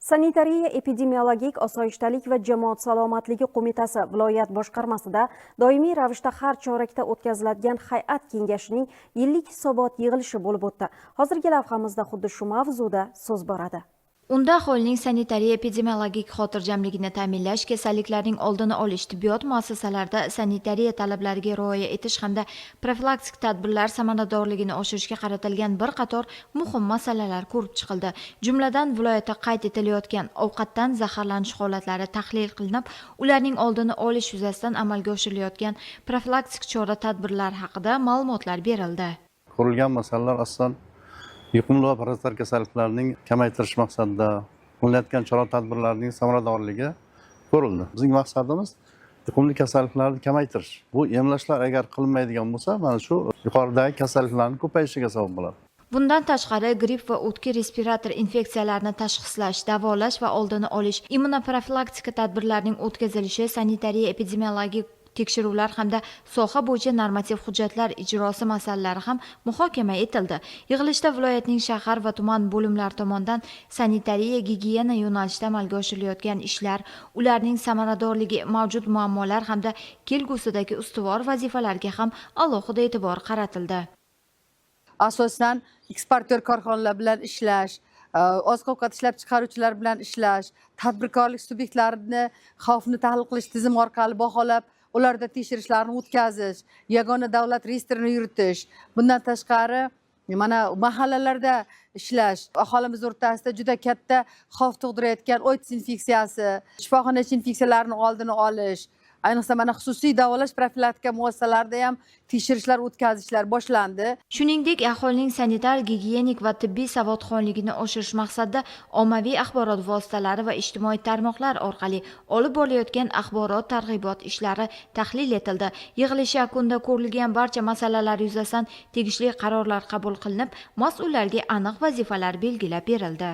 Sanitariya epidemiologik osoyishtalik va jamoat salomatligi qo'mitasi viloyat boshqarmasida doimiy ravishda har chorakda o'tkaziladigan hay'at kengashining yillik hisobot yig'ilishi bo'lib o'tdi. Hozirgi lavhamizda xuddi shu mavzuda so'z boradi. Unda aholining sanitariya epidemiologik xotirjamligini ta'minlash, kasalliklarning oldini olish, tibbiyot muassasalarida sanitariya talablariga rioya etish hamda profilaktik tadbirlar samaradorligini oshirishga qaratilgan bir qator muhim masalalar ko'rib chiqildi. Jumladan, viloyatda qayd etilayotgan ovqatdan zaharlanish holatlari tahlil qilinib, ularning oldini olish yuzasidan amalga oshirilayotgan profilaktik chora-tadbirlar haqida ma'lumotlar berildi. Ko'rilgan masalalar asosan yuqumli va parazitar kasalliklarning kamaytirish maqsadida qilinayotgan chora-tadbirlarning samaradorligi ko'rildi. Bizning maqsadimiz yuqumli kasalliklarni kamaytirish. Bu emlashlar agar qilinmaydigan bo'lsa, mana shu yuqoridagi kasalliklarning ko'payishiga sabab bo'ladi. Bundan tashqari, gripp va o'tki respirator infeksiyalarini tashxislash, davolash va oldini olish, immunoprofilaktika tadbirlarining o'tkazilishi, sanitariya epidemiologik tekshiruvlar hamda soha bo'yicha normativ hujjatlar ijrosi masalalari ham muhokama etildi. Yig'ilishda viloyatning shahar va tuman bo'limlari tomonidan sanitariya gigiyena yo'nalishida amalga oshirilayotgan ishlar, ularning samaradorligi, mavjud muammolar hamda kelgusidagi ustuvor vazifalarga ham alohida e'tibor qaratildi. Asosan eksportyor korxonalar bilan ishlash, oziq-ovqat ishlab chiqaruvchilar bilan ishlash, tadbirkorlik subyektlarini xavfni tahlil qilish tizimi orqali baholab, ularda tekshirishlarni o'tkazish, yagona davlat reyestrini yuritish. Bundan tashqari, mana mahallalarda ishlash, aholimiz o'rtasida juda katta xavf tug'dirayotgan AIDS infeksiyasi, shifoxona infeksiyalarini oldini olish, ayniqsa mana xususiy davolash profilaktika muassasalarida ham tekshirishlar o'tkazishlar boshlandi. Shuningdek, aholining sanitar, gigiyenik va tibbiy savodxonligini oshirish maqsadida ommaviy axborot vositalari va ijtimoiy tarmoqlar orqali olib borilayotgan axborot targ'ibot ishlari tahlil etildi. Yig'ilish yakunida ko'rilgan barcha masalalar yuzasidan tegishli qarorlar qabul qilinib, mas'ullarga aniq vazifalar belgilab berildi.